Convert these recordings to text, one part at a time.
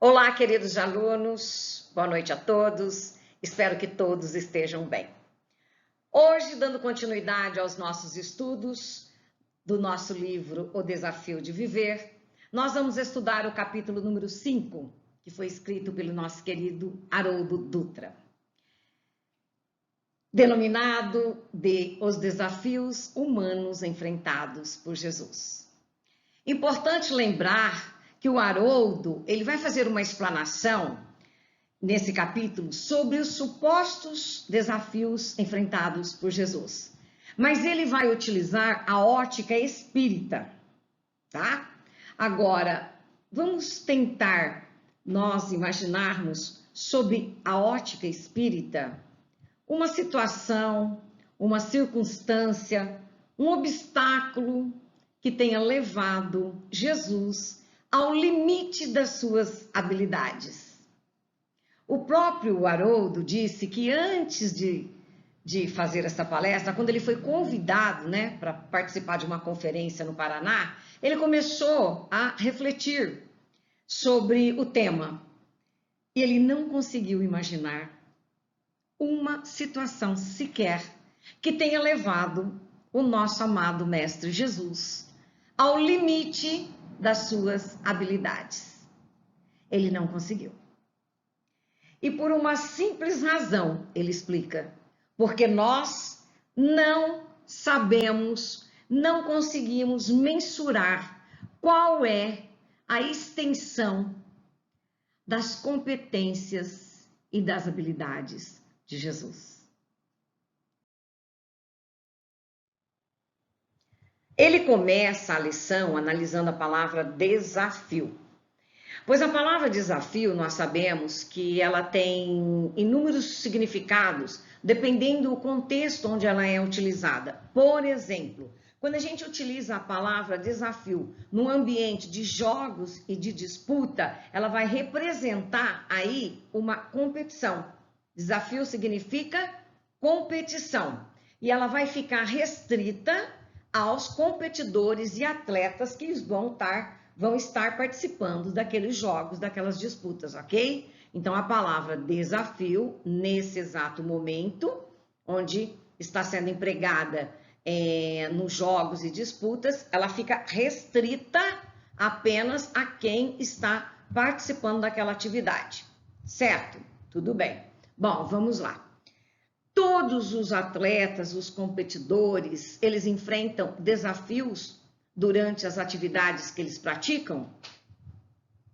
Olá, queridos alunos, boa noite a todos, espero que todos estejam bem. Hoje, dando continuidade aos nossos estudos do nosso livro O Desafio de Viver, nós vamos estudar o capítulo número 5, que foi escrito pelo nosso querido Haroldo Dutra, denominado de Os Desafios Humanos Enfrentados por Jesus. Importante lembrar que o Haroldo, ele vai fazer uma explanação nesse capítulo sobre os supostos desafios enfrentados por Jesus. Mas ele vai utilizar a ótica espírita, tá? Agora, vamos tentar nós imaginarmos sob a ótica espírita uma situação, uma circunstância, um obstáculo que tenha levado Jesus ao limite das suas habilidades. O próprio Haroldo disse que antes de fazer essa palestra, quando ele foi convidado, né, para participar de uma conferência no Paraná, ele começou a refletir sobre o tema. E ele não conseguiu imaginar uma situação sequer que tenha levado o nosso amado Mestre Jesus ao limite das suas habilidades. Ele não conseguiu. E por uma simples razão, ele explica, porque nós não sabemos, não conseguimos mensurar qual é a extensão das competências e das habilidades de Jesus. Ele começa a lição analisando a palavra desafio. Pois a palavra desafio, nós sabemos que ela tem inúmeros significados, dependendo do contexto onde ela é utilizada. Por exemplo, quando a gente utiliza a palavra desafio num ambiente de jogos e de disputa, ela vai representar aí uma competição. Desafio significa competição. E ela vai ficar restrita aos competidores e atletas que vão estar participando daqueles jogos, daquelas disputas, ok? Então, a palavra desafio, nesse exato momento, onde está sendo empregada nos jogos e disputas, ela fica restrita apenas a quem está participando daquela atividade, certo? Tudo bem. Bom, vamos lá. Todos os atletas, os competidores, eles enfrentam desafios durante as atividades que eles praticam?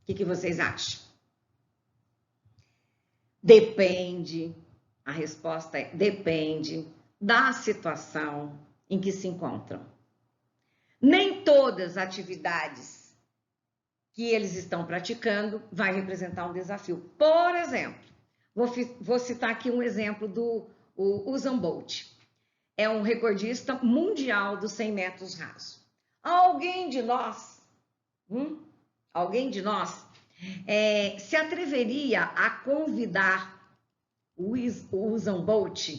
O que vocês acham? Depende, a resposta é depende da situação em que se encontram. Nem todas as atividades que eles estão praticando vai representar um desafio. Por exemplo, vou citar aqui um exemplo do Usain Bolt. É um recordista mundial dos 100 metros rasos. Alguém de nós se atreveria a convidar o Usain Bolt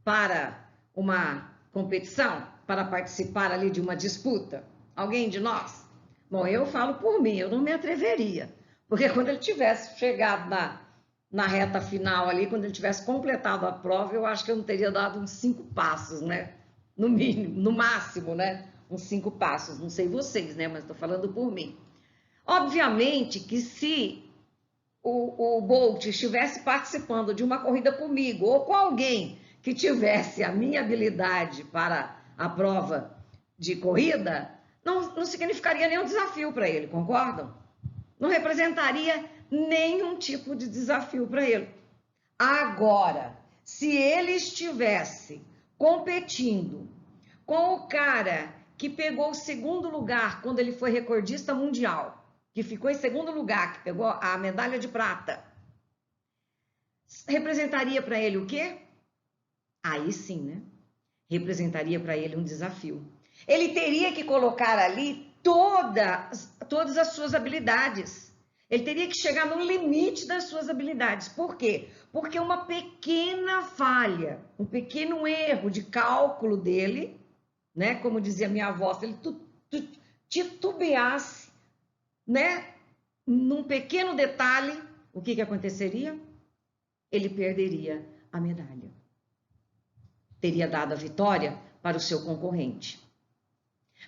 para uma competição, para participar ali de uma disputa? Alguém de nós? Bom, eu falo por mim, eu não me atreveria, porque quando ele tivesse chegado na reta final ali, quando ele tivesse completado a prova, eu acho que eu não teria dado uns 5 passos, né? No mínimo, no máximo, né? Uns 5 passos, não sei vocês, né? Mas estou falando por mim. Obviamente que se o Bolt estivesse participando de uma corrida comigo ou com alguém que tivesse a minha habilidade para a prova de corrida, não significaria nenhum desafio para ele, concordam? Não representaria nenhum tipo de desafio para ele. Agora, se ele estivesse competindo com o cara que pegou o segundo lugar quando ele foi recordista mundial, que ficou em segundo lugar, que pegou a medalha de prata, representaria para ele o quê? Aí sim, né? Representaria para ele um desafio. Ele teria que colocar ali todas as suas habilidades. Ele teria que chegar no limite das suas habilidades. Por quê? Porque uma pequena falha, um pequeno erro de cálculo dele, né? Como dizia minha avó, se ele titubeasse, né? num pequeno detalhe, o que aconteceria? Ele perderia a medalha. Teria dado a vitória para o seu concorrente.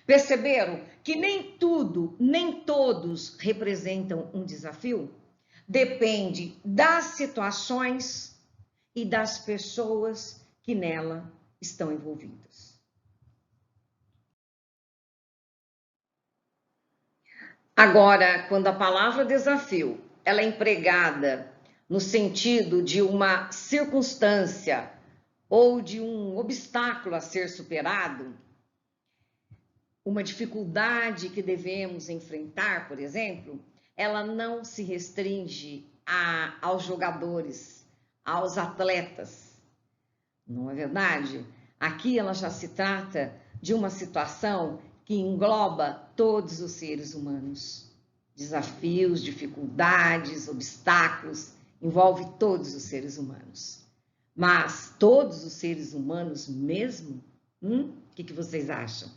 Perceberam que nem tudo, nem todos representam um desafio? Depende das situações e das pessoas que nela estão envolvidas. Agora, quando a palavra desafio ela é empregada no sentido de uma circunstância ou de um obstáculo a ser superado, uma dificuldade que devemos enfrentar, por exemplo, ela não se restringe aos jogadores, aos atletas. Não é verdade? Aqui ela já se trata de uma situação que engloba todos os seres humanos. Desafios, dificuldades, obstáculos, envolve todos os seres humanos. Mas todos os seres humanos mesmo? O que vocês acham?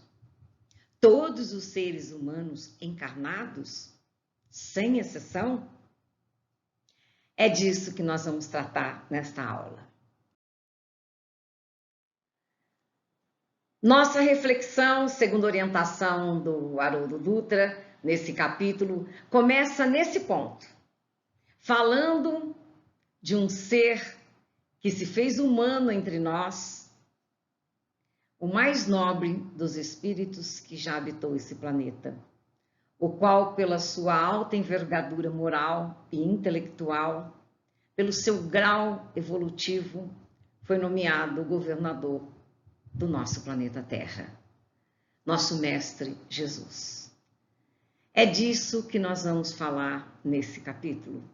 Todos os seres humanos encarnados, sem exceção? É disso que nós vamos tratar nesta aula. Nossa reflexão, segundo a orientação do Haroldo Dutra, nesse capítulo, começa nesse ponto, falando de um ser que se fez humano entre nós, o mais nobre dos espíritos que já habitou esse planeta, o qual, pela sua alta envergadura moral e intelectual, pelo seu grau evolutivo, foi nomeado governador do nosso planeta Terra, nosso Mestre Jesus. É disso que nós vamos falar nesse capítulo,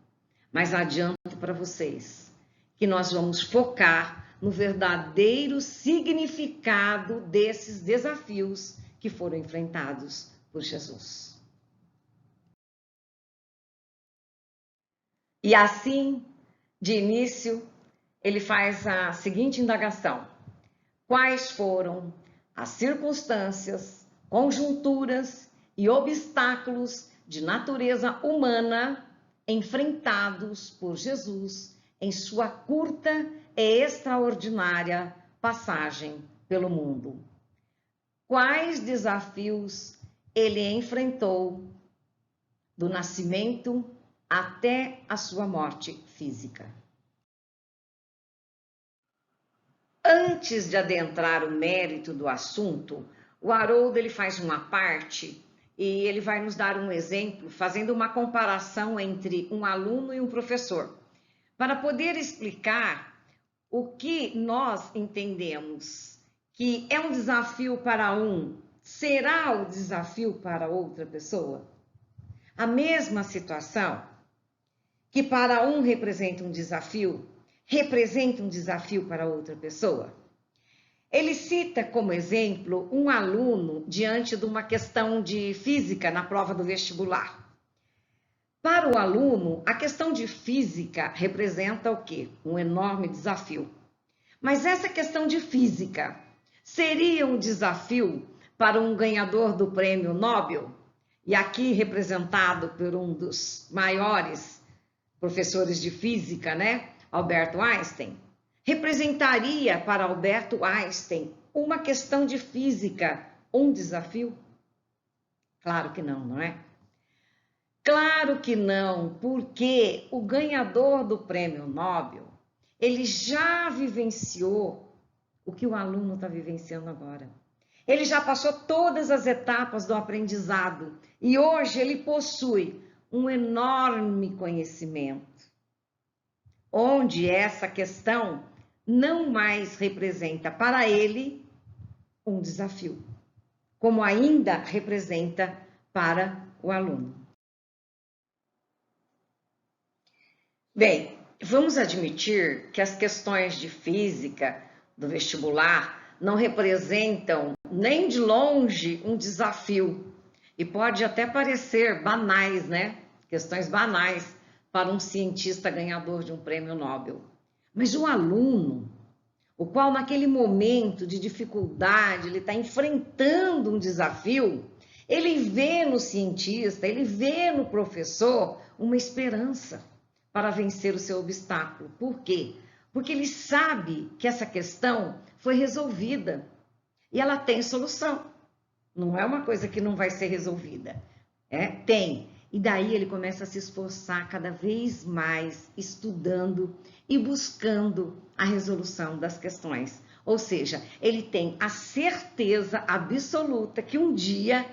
mas adianto para vocês que nós vamos focar no verdadeiro significado desses desafios que foram enfrentados por Jesus. E assim, de início, ele faz a seguinte indagação: quais foram as circunstâncias, conjunturas e obstáculos de natureza humana enfrentados por Jesus em sua curta e extraordinária passagem pelo mundo? Quais desafios ele enfrentou do nascimento até a sua morte física? Antes de adentrar o mérito do assunto, o Haroldo ele faz uma parte e ele vai nos dar um exemplo, fazendo uma comparação entre um aluno e um professor, para poder explicar o que nós entendemos que é um desafio para um, será o desafio para outra pessoa? A mesma situação que para um representa um desafio para outra pessoa? Ele cita como exemplo um aluno diante de uma questão de física na prova do vestibular. Para o aluno, a questão de física representa o quê? Um enorme desafio. Mas essa questão de física seria um desafio para um ganhador do prêmio Nobel? E aqui representado por um dos maiores professores de física, né? Alberto Einstein. Representaria para Alberto Einstein uma questão de física um desafio? Claro que não, não é? Claro que não, porque o ganhador do prêmio Nobel, ele já vivenciou o que o aluno está vivenciando agora. Ele já passou todas as etapas do aprendizado e hoje ele possui um enorme conhecimento, onde essa questão não mais representa para ele um desafio, como ainda representa para o aluno. Bem, vamos admitir que as questões de física do vestibular não representam nem de longe um desafio e pode até parecer banais, né? Questões banais para um cientista ganhador de um prêmio Nobel. Mas o aluno, o qual naquele momento de dificuldade ele está enfrentando um desafio, Ele vê no cientista, ele vê no professor uma esperança para vencer o seu obstáculo. Por quê? Porque ele sabe que essa questão foi resolvida e ela tem solução. Não é uma coisa que não vai ser resolvida. Tem. E daí ele começa a se esforçar cada vez mais, estudando e buscando a resolução das questões. Ou seja, ele tem a certeza absoluta que um dia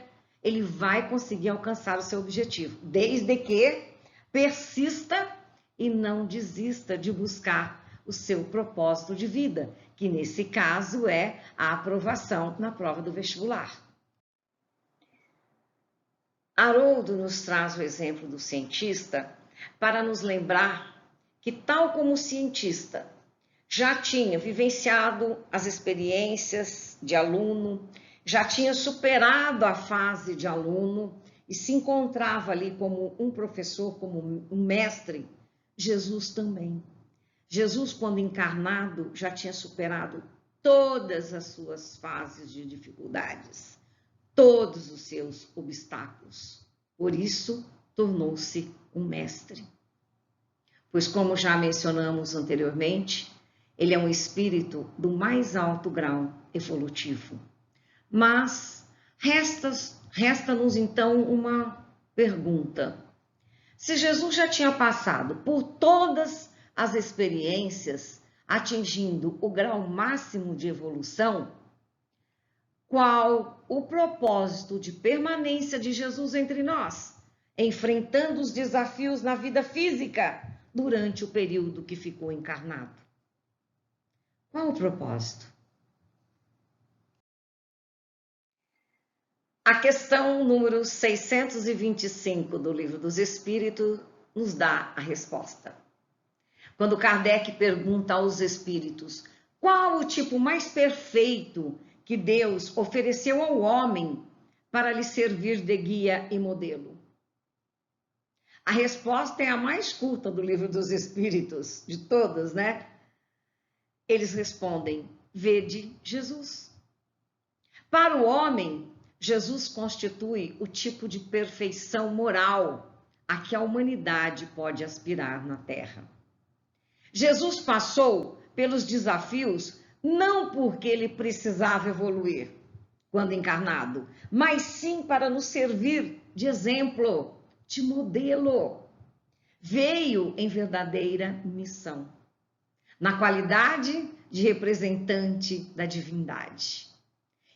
ele vai conseguir alcançar o seu objetivo, desde que persista e não desista de buscar o seu propósito de vida, que nesse caso é a aprovação na prova do vestibular. Haroldo nos traz o exemplo do cientista para nos lembrar que, tal como o cientista já tinha vivenciado as experiências de aluno, já tinha superado a fase de aluno e se encontrava ali como um professor, como um mestre, Jesus também. Jesus, quando encarnado, já tinha superado todas as suas fases de dificuldades, todos os seus obstáculos. Por isso, tornou-se um mestre. Pois, como já mencionamos anteriormente, ele é um espírito do mais alto grau evolutivo. Mas resta-nos então uma pergunta. Se Jesus já tinha passado por todas as experiências, atingindo o grau máximo de evolução, qual o propósito de permanência de Jesus entre nós, enfrentando os desafios na vida física durante o período que ficou encarnado? Qual o propósito? A questão número 625 do Livro dos Espíritos nos dá a resposta. Quando Kardec pergunta aos espíritos qual o tipo mais perfeito que Deus ofereceu ao homem para lhe servir de guia e modelo. A resposta é a mais curta do Livro dos Espíritos, de todas, né? Eles respondem: vede Jesus. Para o homem, Jesus constitui o tipo de perfeição moral a que a humanidade pode aspirar na Terra. Jesus passou pelos desafios não porque ele precisava evoluir quando encarnado, mas sim para nos servir de exemplo, de modelo. Veio em verdadeira missão, na qualidade de representante da divindade.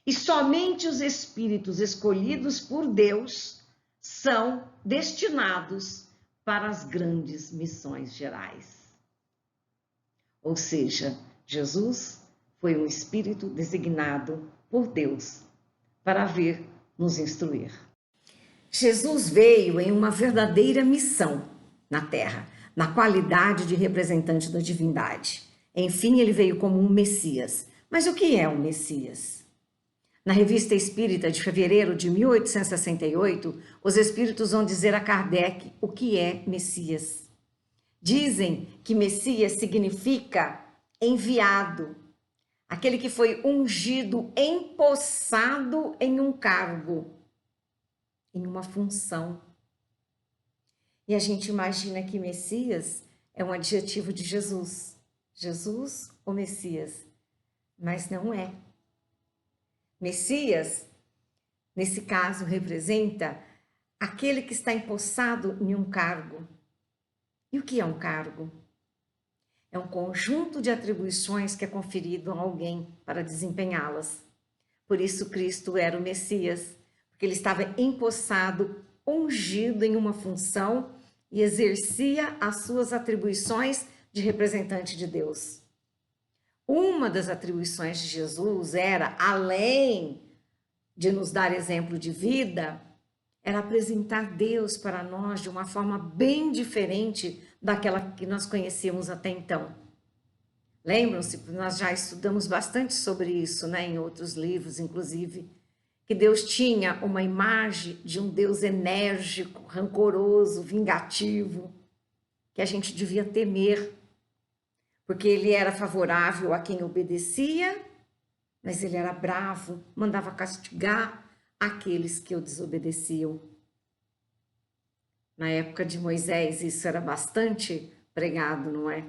E somente os espíritos escolhidos por Deus são destinados para as grandes missões gerais. Ou seja, Jesus foi um espírito designado por Deus para vir nos instruir. Jesus veio em uma verdadeira missão na Terra, na qualidade de representante da divindade. Enfim, ele veio como um Messias. Mas o que é um Messias? Na Revista Espírita de fevereiro de 1868, os espíritos vão dizer a Kardec o que é Messias. Dizem que Messias significa enviado, aquele que foi ungido, empossado em um cargo, em uma função. E a gente imagina que Messias é um adjetivo de Jesus. Jesus ou Messias? Mas não é. Messias, nesse caso, representa aquele que está empossado em um cargo. E o que é um cargo? É um conjunto de atribuições que é conferido a alguém para desempenhá-las. Por isso Cristo era o Messias, porque ele estava empossado, ungido em uma função e exercia as suas atribuições de representante de Deus. Uma das atribuições de Jesus era, além de nos dar exemplo de vida, era apresentar Deus para nós de uma forma bem diferente daquela que nós conhecíamos até então. Lembram-se, nós já estudamos bastante sobre isso, né, em outros livros, inclusive, que Deus tinha uma imagem de um Deus enérgico, rancoroso, vingativo, que a gente devia temer, porque ele era favorável a quem obedecia, mas ele era bravo, mandava castigar aqueles que o desobedeciam. Na época de Moisés, isso era bastante pregado, não é?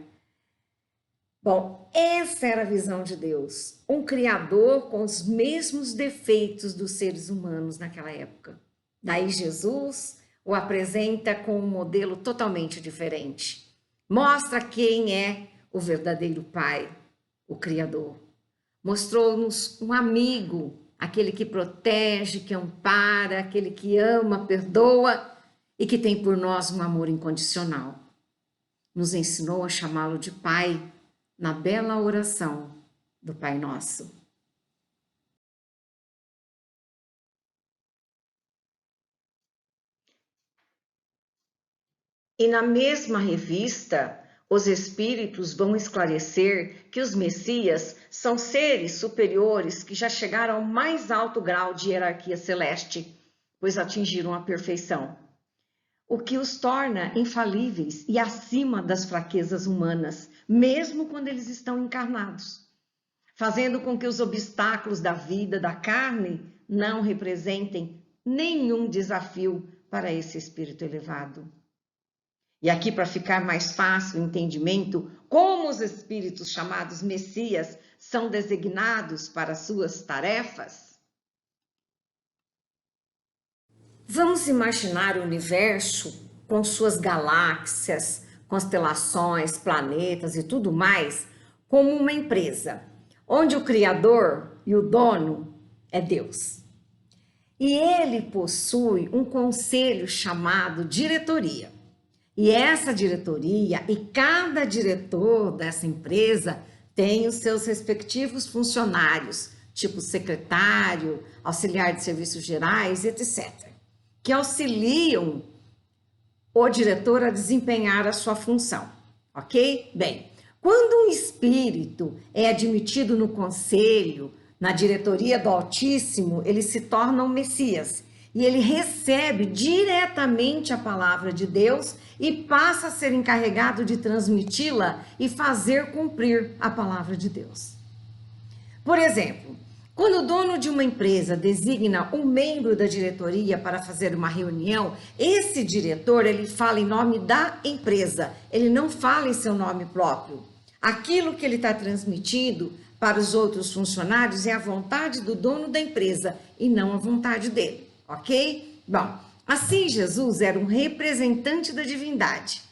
Bom, essa era a visão de Deus, um criador com os mesmos defeitos dos seres humanos naquela época. Daí Jesus o apresenta com um modelo totalmente diferente. Mostra quem é o verdadeiro Pai, o Criador. Mostrou-nos um amigo, aquele que protege, que ampara, aquele que ama, perdoa e que tem por nós um amor incondicional. Nos ensinou a chamá-lo de Pai na bela oração do Pai Nosso. E na mesma revista, os Espíritos vão esclarecer que os Messias são seres superiores que já chegaram ao mais alto grau de hierarquia celeste, pois atingiram a perfeição, o que os torna infalíveis e acima das fraquezas humanas, mesmo quando eles estão encarnados, fazendo com que os obstáculos da vida, da carne, não representem nenhum desafio para esse espírito elevado. E aqui, para ficar mais fácil o entendimento, como os espíritos chamados Messias são designados para suas tarefas. Vamos imaginar o universo com suas galáxias, constelações, planetas e tudo mais, como uma empresa, onde o criador e o dono é Deus. E ele possui um conselho chamado diretoria. E essa diretoria e cada diretor dessa empresa tem os seus respectivos funcionários, tipo secretário, auxiliar de serviços gerais, etc., que auxiliam o diretor a desempenhar a sua função, ok? Bem, quando um espírito é admitido no conselho, na diretoria do Altíssimo, ele se torna um Messias e ele recebe diretamente a palavra de Deus e passa a ser encarregado de transmiti-la e fazer cumprir a palavra de Deus. Por exemplo, quando o dono de uma empresa designa um membro da diretoria para fazer uma reunião, esse diretor, ele fala em nome da empresa, ele não fala em seu nome próprio. Aquilo que ele está transmitindo para os outros funcionários é a vontade do dono da empresa e não a vontade dele, ok? Bom, assim Jesus era um representante da divindade,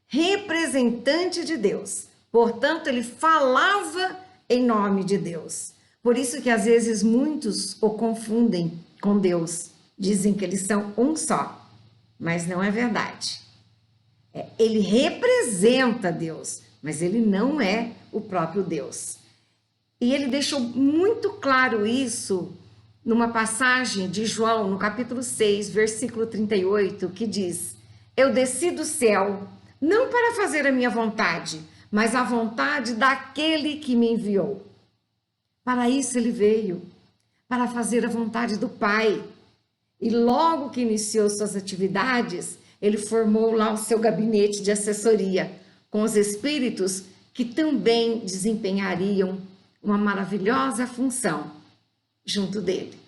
representante de Deus, portanto ele falava em nome de Deus. Por isso que às vezes muitos o confundem com Deus, dizem que eles são um só, mas não é verdade. Ele representa Deus, mas ele não é o próprio Deus. E ele deixou muito claro isso numa passagem de João, no capítulo 6, versículo 38, que diz: eu desci do céu, não para fazer a minha vontade, mas a vontade daquele que me enviou. Para isso ele veio, para fazer a vontade do Pai. E logo que iniciou suas atividades, ele formou lá o seu gabinete de assessoria, com os espíritos que também desempenhariam uma maravilhosa função junto dele.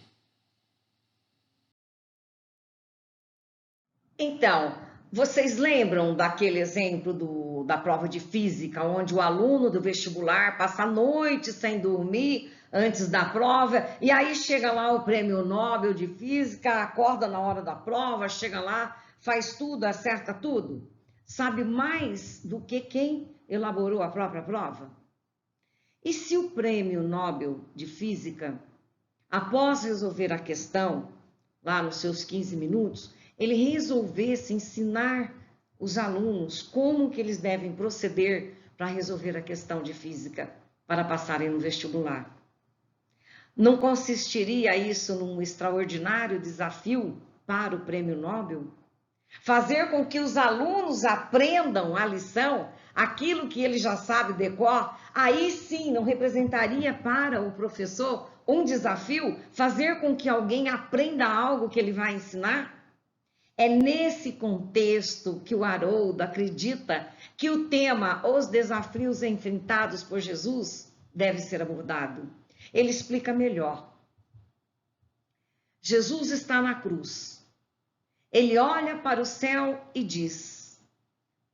Então, vocês lembram daquele exemplo da prova de física, onde o aluno do vestibular passa a noite sem dormir antes da prova, e aí chega lá o prêmio Nobel de Física, acorda na hora da prova, chega lá, faz tudo, acerta tudo? Sabe mais do que quem elaborou a própria prova? E se o prêmio Nobel de Física, após resolver a questão, lá nos seus 15 minutos, ele resolvesse ensinar os alunos como que eles devem proceder para resolver a questão de física, para passarem no vestibular? Não consistiria isso num extraordinário desafio para o prêmio Nobel? Fazer com que os alunos aprendam a lição, aquilo que ele já sabe de cor, aí sim não representaria para o professor um desafio fazer com que alguém aprenda algo que ele vai ensinar? É nesse contexto que o Haroldo acredita que o tema Os Desafios Enfrentados por Jesus deve ser abordado. Ele explica melhor. Jesus está na cruz. Ele olha para o céu e diz: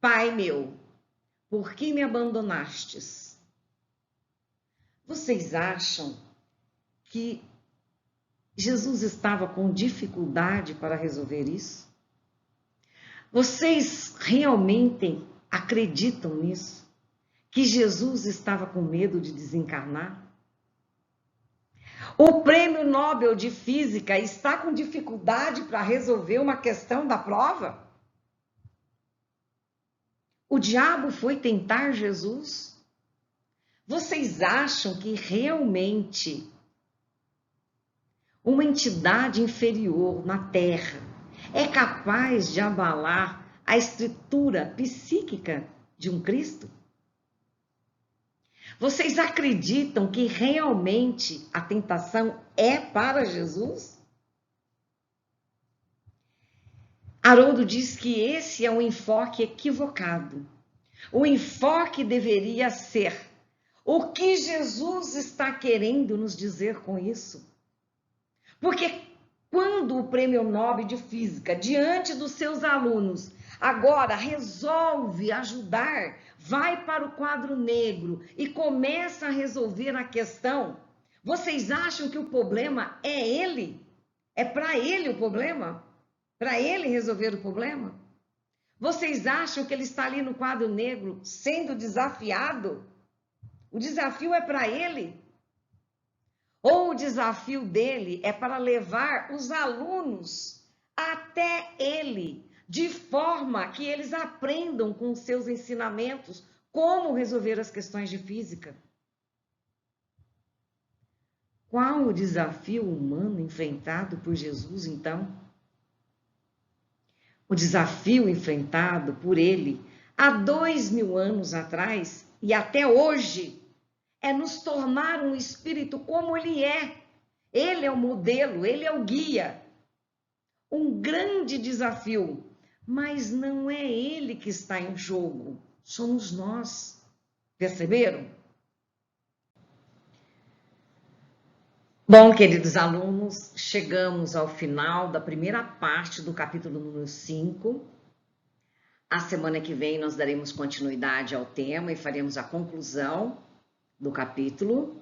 Pai meu, por que me abandonastes? Vocês acham que Jesus estava com dificuldade para resolver isso? Vocês realmente acreditam nisso? Que Jesus estava com medo de desencarnar? O Prêmio Nobel de Física está com dificuldade para resolver uma questão da prova? O diabo foi tentar Jesus? Vocês acham que realmente uma entidade inferior na Terra é capaz de abalar a estrutura psíquica de um Cristo? Vocês acreditam que realmente a tentação é para Jesus? Haroldo diz que esse é um enfoque equivocado. O enfoque deveria ser: o que Jesus está querendo nos dizer com isso? Porque quando o Prêmio Nobel de Física, diante dos seus alunos, agora resolve ajudar, vai para o quadro negro e começa a resolver a questão, vocês acham que o problema é ele? É para ele o problema? Para ele resolver o problema? Vocês acham que ele está ali no quadro negro sendo desafiado? O desafio é para ele? Ou o desafio dele é para levar os alunos até ele, de forma que eles aprendam com os seus ensinamentos como resolver as questões de física? Qual o desafio humano enfrentado por Jesus, então? O desafio enfrentado por ele há 2000 anos atrás e até hoje é nos tornar um espírito como ele é. Ele é o modelo, ele é o guia. Um grande desafio, mas não é ele que está em jogo, somos nós. Perceberam? Bom, queridos alunos, chegamos ao final da primeira parte do capítulo número 5. A semana que vem nós daremos continuidade ao tema e faremos a conclusão do capítulo.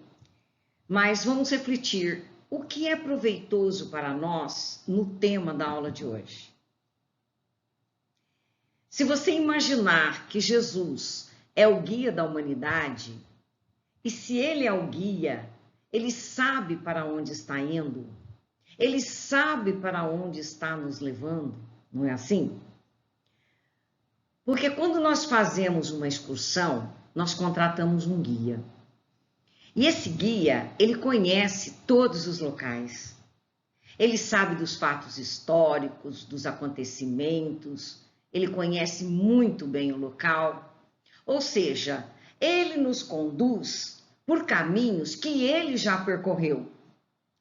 Mas vamos refletir o que é proveitoso para nós no tema da aula de hoje. Se você imaginar que Jesus é o guia da humanidade, e se ele é o guia, ele sabe para onde está indo, ele sabe para onde está nos levando, não é assim? Porque quando nós fazemos uma excursão, nós contratamos um guia. E esse guia, ele conhece todos os locais. Ele sabe dos fatos históricos, dos acontecimentos, ele conhece muito bem o local. Ou seja, ele nos conduz por caminhos que ele já percorreu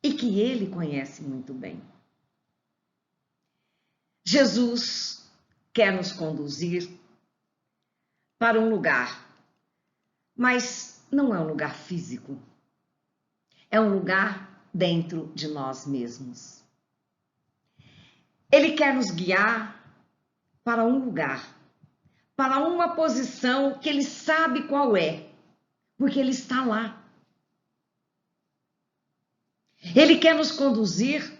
e que ele conhece muito bem. Jesus quer nos conduzir para um lugar, mas não é um lugar físico, é um lugar dentro de nós mesmos. Ele quer nos guiar para um lugar, para uma posição que ele sabe qual é, porque ele está lá. Ele quer nos conduzir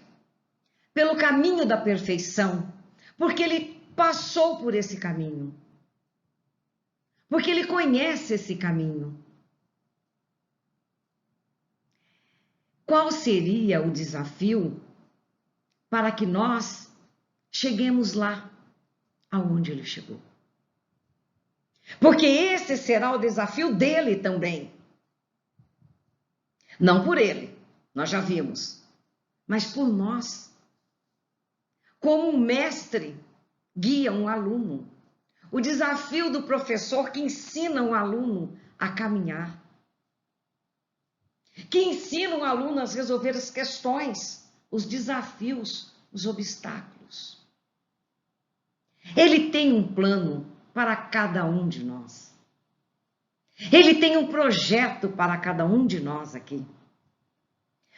pelo caminho da perfeição, porque ele passou por esse caminho, porque ele conhece esse caminho. Qual seria o desafio para que nós cheguemos lá aonde ele chegou? Porque esse será o desafio dele também. Não por ele, nós já vimos, mas por nós. Como um mestre guia um aluno, o desafio do professor que ensina um aluno a caminhar, que ensina um aluno a resolver as questões, os desafios, os obstáculos. Ele tem um plano para cada um de nós. Ele tem um projeto para cada um de nós aqui.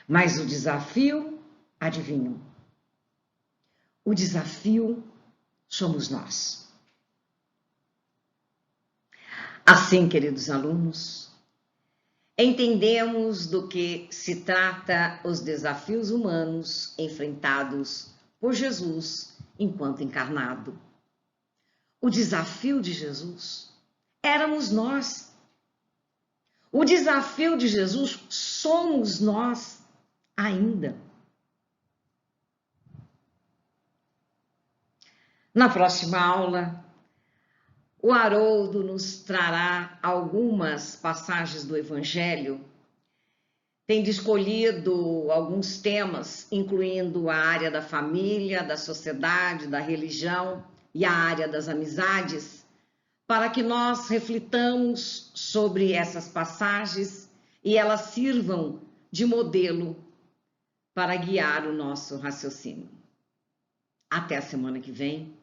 Mas o desafio adivinham? O desafio somos nós. Assim, queridos alunos, entendemos do que se trata os desafios humanos enfrentados por Jesus enquanto encarnado. O desafio de Jesus éramos nós. O desafio de Jesus somos nós ainda. Na próxima aula, o Haroldo nos trará algumas passagens do Evangelho, tendo escolhido alguns temas, incluindo a área da família, da sociedade, da religião e a área das amizades, para que nós reflitamos sobre essas passagens e elas sirvam de modelo para guiar o nosso raciocínio. Até a semana que vem.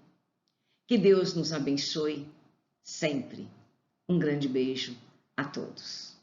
Que Deus nos abençoe sempre. Um grande beijo a todos.